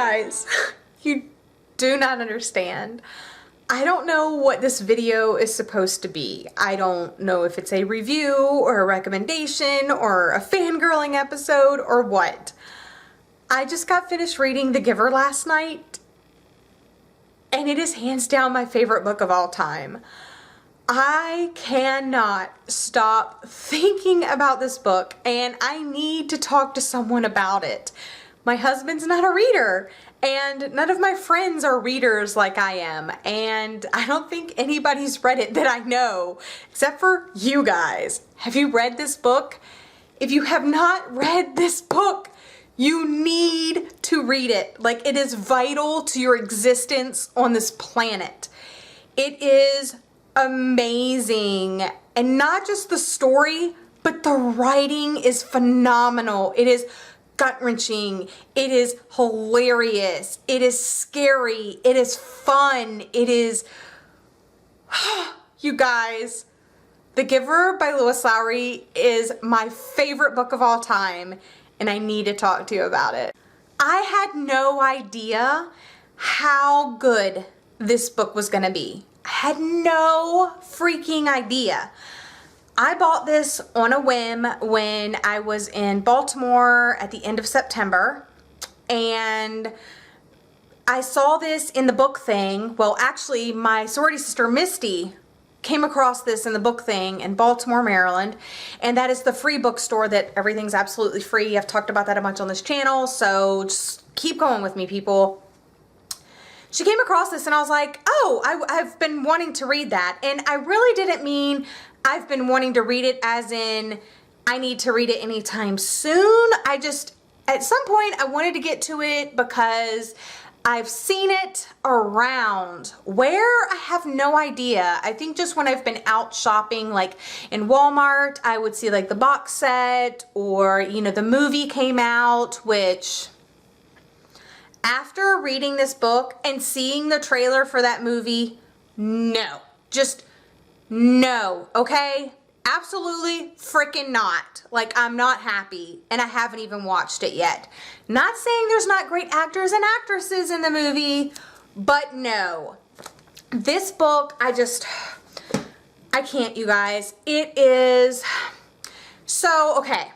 guys, you do not understand. I don't know what this video is supposed to be. I don't know if it's a review or a recommendation or a fangirling episode or what. I just got finished reading The Giver last night, and it is hands down my favorite book of all time. I cannot stop thinking about this book, and I need to talk to someone about it. My husband's not a reader, and none of my friends are readers like I am, and I don't think anybody's read it that I know, except for you guys. Have you read this book? If you have not read this book, you need to read it. Like, it is vital to your existence on this planet. It is amazing, and not just the story, but the writing is phenomenal. It is gut-wrenching, it is hilarious, it is scary, it is fun, it is you guys, The Giver by Lois Lowry is my favorite book of all time, and I need to talk to you about it. I had no idea how good this book was gonna be. I had no freaking idea. I bought this on a whim when I was in Baltimore at the end of September, and I saw this in the book thing. Well, actually, my sorority sister Misty came across this in the book thing in Baltimore, Maryland, and that is the free bookstore that everything's absolutely free. I've talked about that a bunch on this channel, so just keep going with me, people. She came across this and I was like, oh, I've been wanting to read that. And I really didn't mean I've been wanting to read it as in I need to read it anytime soon. I just, at some point I wanted to get to it because I've seen it around. Where? I have no idea. I think just when I've been out shopping, like in Walmart, I would see like the box set, or, you know, the movie came out, which after reading this book and seeing the trailer for that movie, no. Just no, okay? Absolutely freaking not. Like, I'm not happy, and I haven't even watched it yet. Not saying there's not great actors and actresses in the movie, but no. This book, I can't, you guys. It is, so, okay.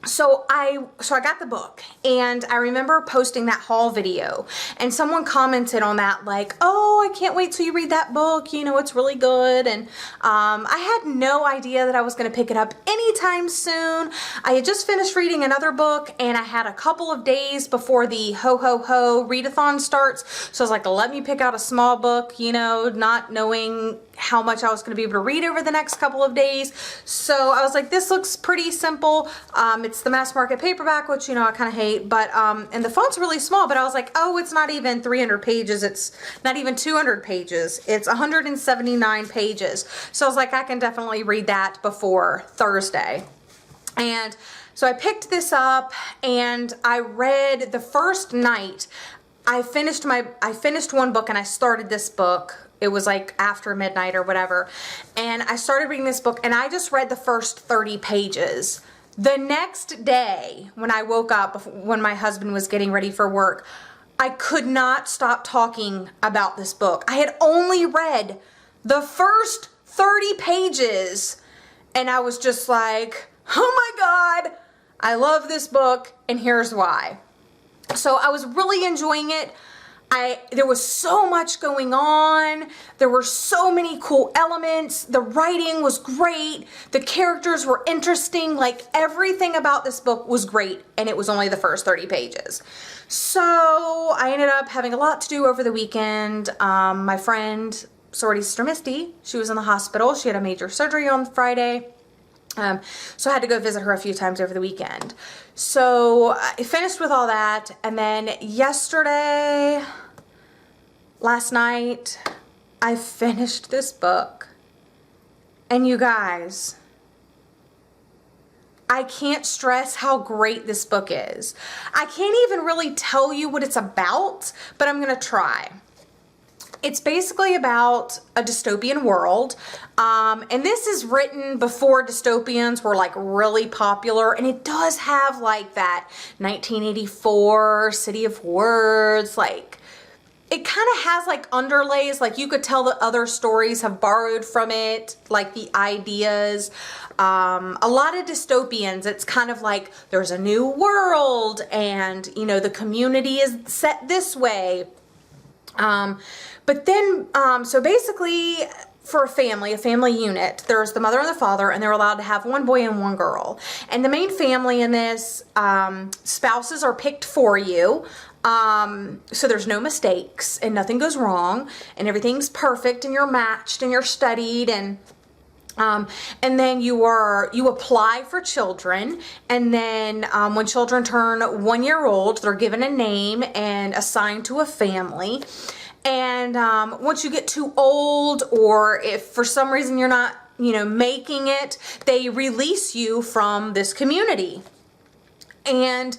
So I got the book, and I remember posting that haul video, and someone commented on that like, oh, I can't wait till you read that book, you know, it's really good. And I had no idea that I was going to pick it up anytime soon. I had just finished reading another book, and I had a couple of days before the ho ho ho readathon starts, so I was like, let me pick out a small book, you know, not knowing how much I was going to be able to read over the next couple of days. So I was like, this looks pretty simple. It's the mass market paperback, which, you know, I kind of hate, but and the font's really small, but I was like, oh, it's not even 300 pages. It's not even 200 pages. It's 179 pages. So I was like, I can definitely read that before Thursday. And so I picked this up, and I read the first night. I finished one book, and I started this book. It was like after midnight or whatever. And I started reading this book, and I just read the first 30 pages. The next day, when I woke up, when my husband was getting ready for work, I could not stop talking about this book. I had only read the first 30 pages, and I was just like, oh my God, I love this book, and here's why. So I was really enjoying it. There was so much going on. There were so many cool elements. The writing was great. The characters were interesting. Like, everything about this book was great, and it was only the first 30 pages. So I ended up having a lot to do over the weekend. My friend, sorority sister Misty, she was in the hospital. She had a major surgery on Friday. So I had to go visit her a few times over the weekend. So I finished with all that, and then last night, I finished this book. And you guys, I can't stress how great this book is. I can't even really tell you what it's about, but I'm gonna try. It's basically about a dystopian world, and this is written before dystopians were like really popular, and it does have like that 1984 City of Words, like it kind of has like underlays, like you could tell that other stories have borrowed from it, like the ideas. A lot of dystopians, it's kind of like there's a new world and, you know, the community is set this way. But then, so basically for a family unit, there's the mother and the father, and they're allowed to have one boy and one girl. And the main family in this, spouses are picked for you. So there's no mistakes and nothing goes wrong and everything's perfect and you're matched and you're studied and then you apply for children, and then when children turn 1 year old, they're given a name and assigned to a family. And once you get too old, or if for some reason you're not, you know, making it, they release you from this community. And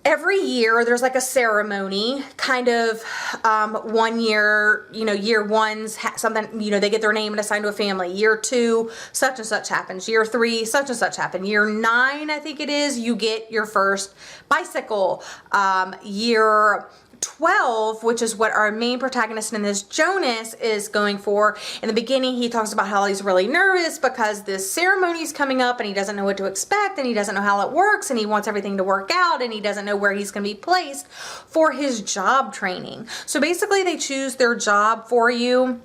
every year there's like a ceremony, kind of 1 year, you know, year one's something, you know, they get their name and assigned to a family. Year two, such and such happens. Year three, such and such happened. Year 9, I think it is, you get your first bicycle. Year 12, which is what our main protagonist in this, Jonas, is going for. In the beginning, he talks about how he's really nervous because this ceremony is coming up and he doesn't know what to expect and he doesn't know how it works and he wants everything to work out and he doesn't know where he's going to be placed for his job training. So basically, they choose their job for you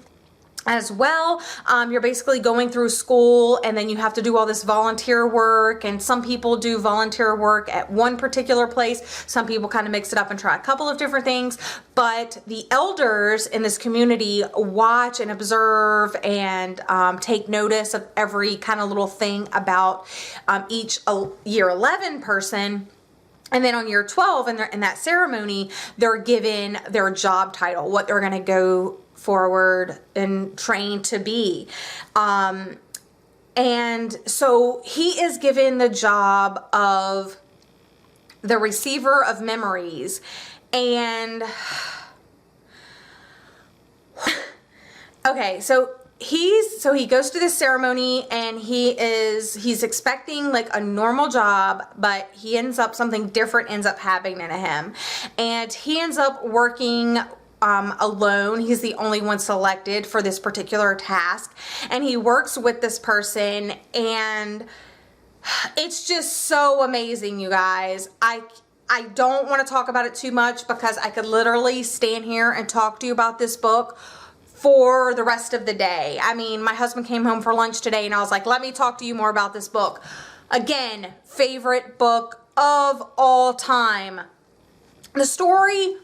as well. You're basically going through school and then you have to do all this volunteer work, and some people do volunteer work at one particular place. Some people kind of mix it up and try a couple of different things, but the elders in this community watch and observe and take notice of every kind of little thing about each year 11 person. And then on year 12 in that ceremony, they're given their job title, what they're going to go forward and train to be. And so he is given the job of the receiver of memories. And okay, so he goes to this ceremony and he's expecting like a normal job, but something different ends up happening to him, and he ends up working alone. He's the only one selected for this particular task, and he works with this person, and it's just so amazing, you guys. I don't want to talk about it too much because I could literally stand here and talk to you about this book for the rest of the day. I mean, my husband came home for lunch today and I was like, let me talk to you more about this book. Again, favorite book of all time. The story,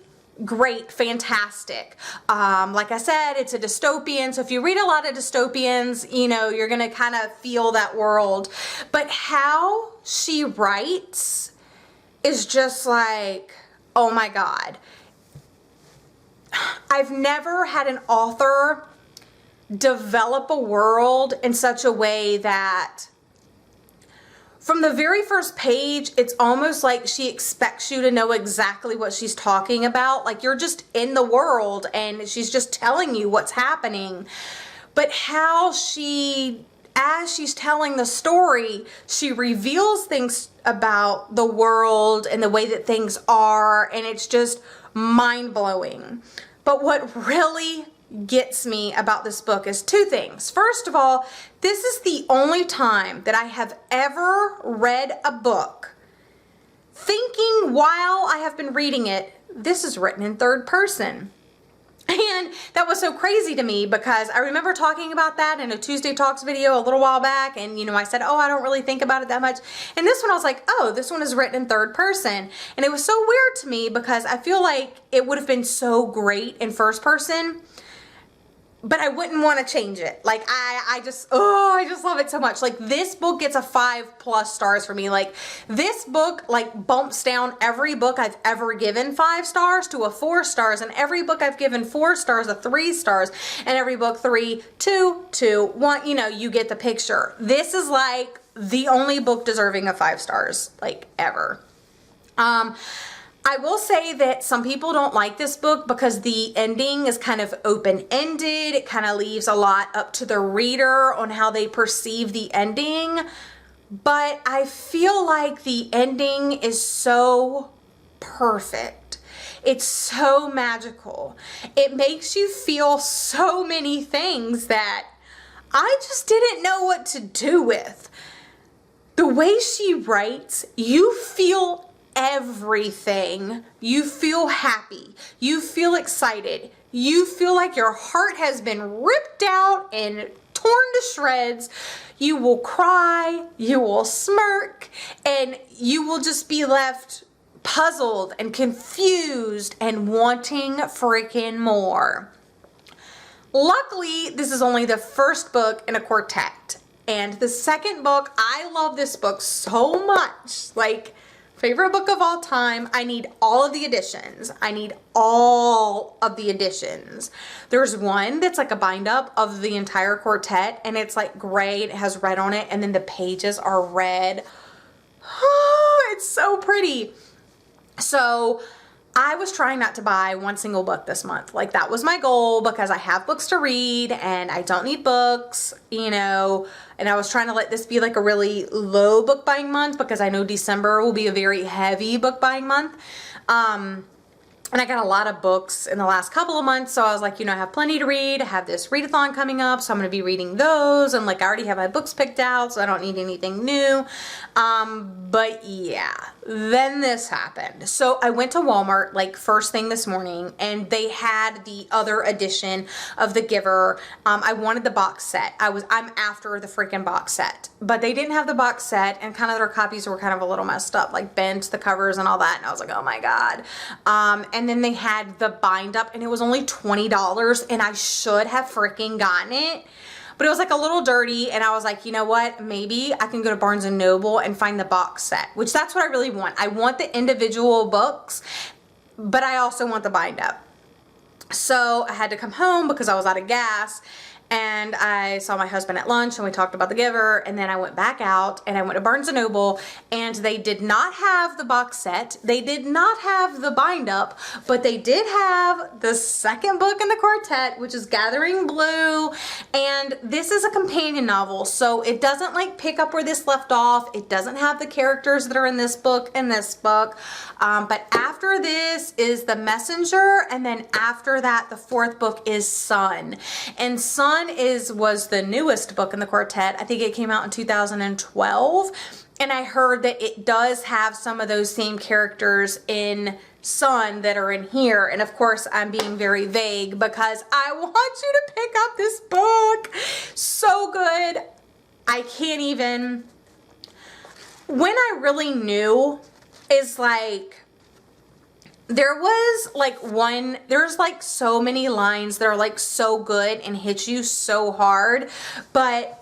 great, fantastic. Like I said, it's a dystopian, so if you read a lot of dystopians, you know, you're gonna kind of feel that world. But how she writes is just like, oh my God. I've never had an author develop a world in such a way that from the very first page, it's almost like she expects you to know exactly what she's talking about. Like you're just in the world and she's just telling you what's happening. But how as she's telling the story, she reveals things about the world and the way that things are, and it's just mind-blowing. But what really gets me about this book is two things. First of all, this is the only time that I have ever read a book thinking while I have been reading it, this is written in third person. And that was so crazy to me because I remember talking about that in a Tuesday Talks video a little while back, and you know, I said, oh, I don't really think about it that much. And this one I was like, oh, this one is written in third person. And it was so weird to me because I feel like it would have been so great in first person, but I wouldn't want to change it. Like I just love it so much. Like this book gets a 5+ stars for me. Like this book like bumps down every book I've ever given 5 stars to a 4 stars, and every book I've given 4 stars a 3 stars, and every book 3, 2, 2, 1, you know, you get the picture. This is like the only book deserving of 5 stars like ever. I will say that some people don't like this book because the ending is kind of open-ended. It kind of leaves a lot up to the reader on how they perceive the ending. But I feel like the ending is so perfect. It's so magical. It makes you feel so many things that I just didn't know what to do with. The way she writes, you feel everything. You feel happy. You feel excited. You feel like your heart has been ripped out and torn to shreds. You will cry, you will smirk, and you will just be left puzzled and confused and wanting freaking more. Luckily, this is only the first book in a quartet. And the second book, I love this book so much. Like, favorite book of all time. I need all of the editions. I need all of the editions. There's one that's like a bind up of the entire quartet, and it's like gray, it has red on it, and then the pages are red. Oh, it's so pretty. So I was trying not to buy one single book this month. Like, that was my goal because I have books to read and I don't need books, you know, and I was trying to let this be like a really low book buying month because I know December will be a very heavy book buying month. And I got a lot of books in the last couple of months, so I was like, you know, I have plenty to read. I have this readathon coming up, so I'm going to be reading those, and like I already have my books picked out, so I don't need anything new. But yeah, then this happened. So I went to Walmart like first thing this morning, and they had the other edition of The Giver. I wanted the box set. I'm after the freaking box set, but they didn't have the box set, and kind of their copies were kind of a little messed up, like bent, the covers and all that, and I was like, oh my God. And then they had the bind up, and it was only $20, and I should have freaking gotten it, but it was like a little dirty, and I was like, you know what, maybe I can go to Barnes & Noble and find the box set, which that's what I really want. I want the individual books, but I also want the bind up. So I had to come home because I was out of gas, and I saw my husband at lunch, and we talked about The Giver, and then I went back out and I went to Barnes & Noble, and they did not have the box set. They did not have the bind up, but they did have the second book in the quartet, which is Gathering Blue, and this is a companion novel, so it doesn't like pick up where this left off. It doesn't have the characters that are in this book, but after this is The Messenger, and then after that, the fourth book is Sun, and Sun was the newest book in the quartet. I think it came out in 2012, and I heard that it does have some of those same characters in Sun that are in here, and of course I'm being very vague because I want you to pick up this book. So good. I can't even. When I really knew is like, there's like so many lines that are like so good and hit you so hard, but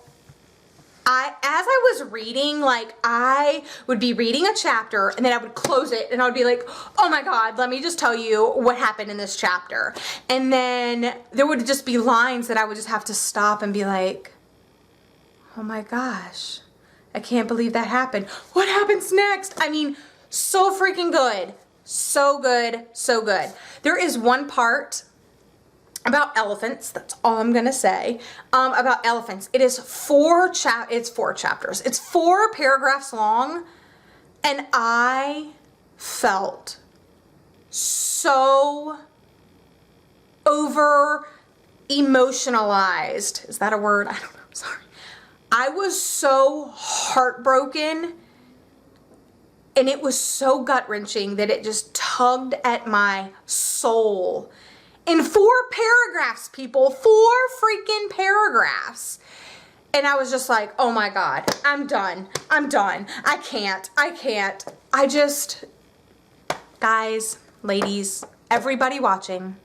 as I was reading, like I would be reading a chapter and then I would close it and I would be like, oh my God, let me just tell you what happened in this chapter. And then there would just be lines that I would just have to stop and be like, oh my gosh, I can't believe that happened. What happens next? I mean, so freaking good. So good, so good. There is one part about elephants. That's all I'm gonna say about elephants. It is four chapters. It's 4 paragraphs long, and I felt so over emotionalized. Is that a word? I don't know. Sorry. I was so heartbroken. And it was so gut-wrenching that it just tugged at my soul. In 4 paragraphs, people. 4 freaking paragraphs. And I was just like, oh my God, I'm done. I'm done. I can't. Guys, ladies, everybody watching,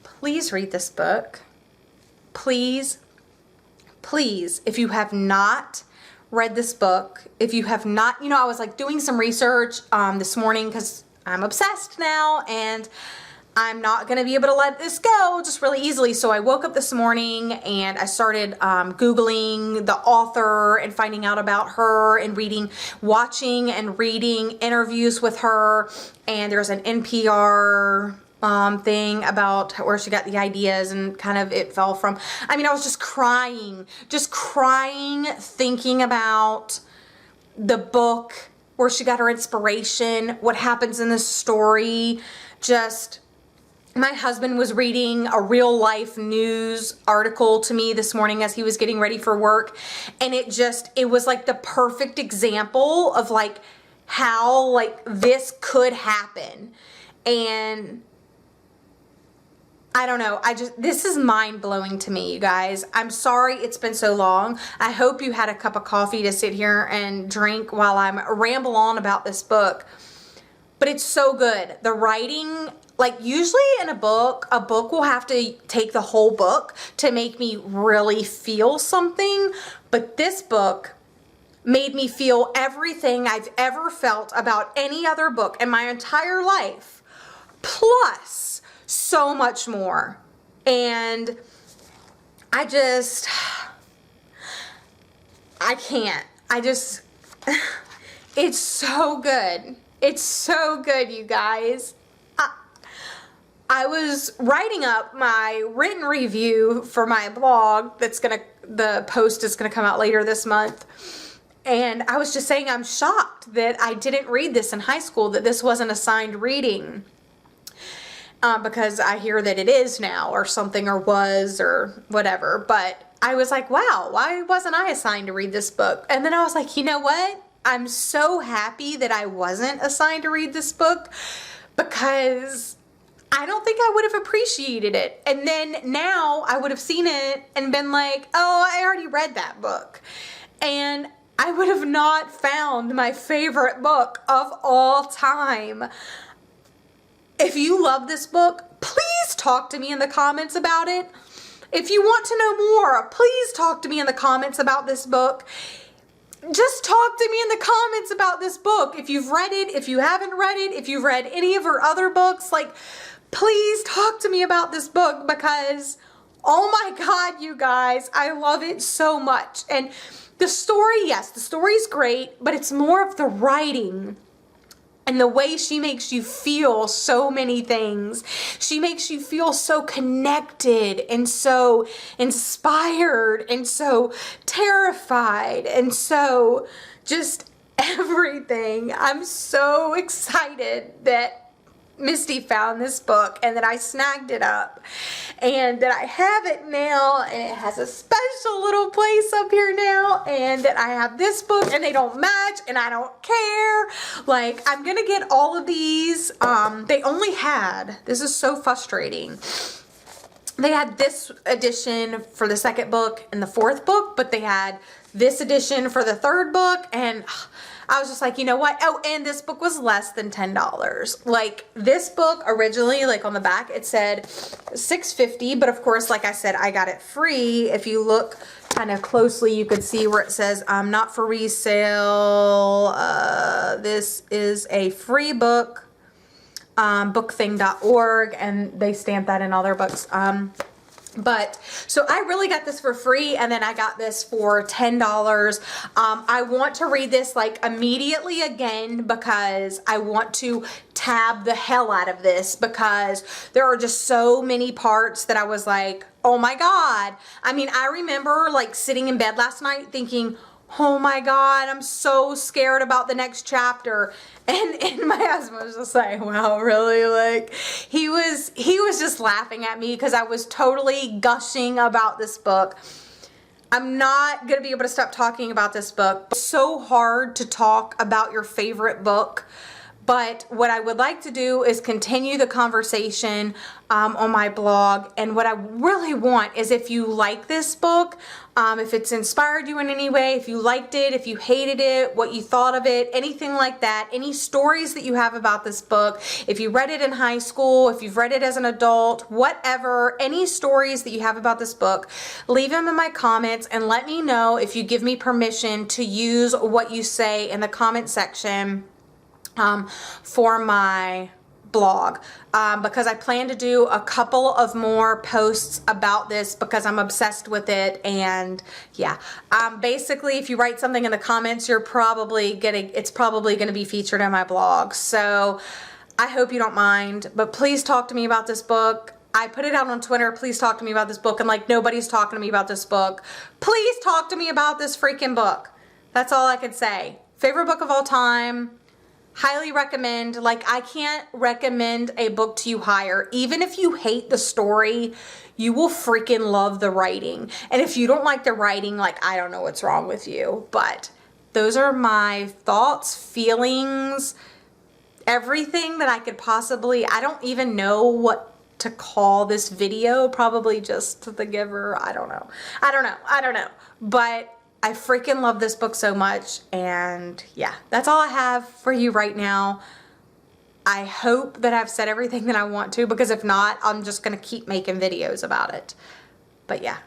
please read this book. Please, please, if you have not read this book, if you have not, I was like doing some research this morning because I'm obsessed now, and I'm not going to be able to let this go just really easily. So I woke up this morning and I started Googling the author and finding out about her and watching and reading interviews with her. And there's an NPR thing about where she got the ideas and kind of it fell from. I mean, I was just crying, thinking about the book, where she got her inspiration, what happens in the story. Just, my husband was reading a real life news article to me this morning as he was getting ready for work. And it was like the perfect example of like how like this could happen. And I don't know. This is mind blowing to me, you guys. I'm sorry it's been so long. I hope you had a cup of coffee to sit here and drink while I'm ramble on about this book. But it's so good. The writing, like usually in a book will have to take the whole book to make me really feel something. But this book made me feel everything I've ever felt about any other book in my entire life. Plus so much more. And I can't. It's so good. It's so good, you guys. I was writing up my written review for my blog the post is gonna come out later this month. And I was just saying I'm shocked that I didn't read this in high school, that this wasn't assigned reading. Because I hear that it is now or something, or was, or whatever. But I was like, wow, why wasn't I assigned to read this book? And then I was like, you know what? I'm so happy that I wasn't assigned to read this book, because I don't think I would have appreciated it. And then now I would have seen it and been like, oh, I already read that book. And I would have not found my favorite book of all time. If you love this book, please talk to me in the comments about it. If you want to know more, please talk to me in the comments about this book. Just talk to me in the comments about this book. If you've read it, if you haven't read it, if you've read any of her other books, like, please talk to me about this book, because, oh my God, you guys, I love it so much. And the story, yes, the story's great, but it's more of the writing and the way she makes you feel so many things. She makes you feel so connected and so inspired and so terrified and so just everything. I'm so excited that Misty found this book and that I snagged it up and that I have it now, and it has a special little place up here now, and that I have this book and they don't match and I don't care. Like, I'm gonna get all of these. They only had, this is so frustrating, they had this edition for the second book and the fourth book, but they had this edition for the third book, and I was just like, you know what? Oh, and this book was less than $10. Like, this book originally, like on the back, it said $6.50, but of course, like I said, I got it free. If you look kind of closely, you could see where it says not for resale. This is a free book, bookthing.org, and they stamp that in all their books. But so I really got this for free, and then I got this for $10. I want to read this like immediately again, because I want to tab the hell out of this, because there are just so many parts that I was like, oh my God. I mean, I remember like sitting in bed last night thinking, oh my God, I'm so scared about the next chapter. And my husband was just like, wow, really? Like, he was just laughing at me because I was totally gushing about this book. I'm not going to be able to stop talking about this book. It's so hard to talk about your favorite book. But what I would like to do is continue the conversation on my blog. And what I really want is, if you like this book, if it's inspired you in any way, if you liked it, if you hated it, what you thought of it, anything like that, any stories that you have about this book, if you read it in high school, if you've read it as an adult, whatever, any stories that you have about this book, leave them in my comments and let me know if you give me permission to use what you say in the comment section for my blog because I plan to do a couple of more posts about this because I'm obsessed with it. And yeah, basically if you write something in the comments, it's probably gonna be featured in my blog. So I hope you don't mind, but please talk to me about this book. I put it out on Twitter, please talk to me about this book, and like nobody's talking to me about this book. Please talk to me about this freaking book. That's all I could say. Favorite book of all time. Highly recommend. Like, I can't recommend a book to you higher. Even if you hate the story, you will freaking love the writing. And if you don't like the writing, like, I don't know what's wrong with you. But those are my thoughts, feelings, everything that I could possibly, I don't even know what to call this video. Probably just the giver. I don't know. But I freaking love this book so much, and yeah, that's all I have for you right now. I hope that I've said everything that I want to, because if not, I'm just gonna keep making videos about it. But yeah,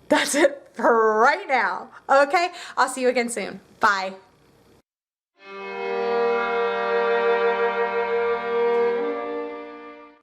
that's it for right now. Okay, I'll see you again soon. Bye.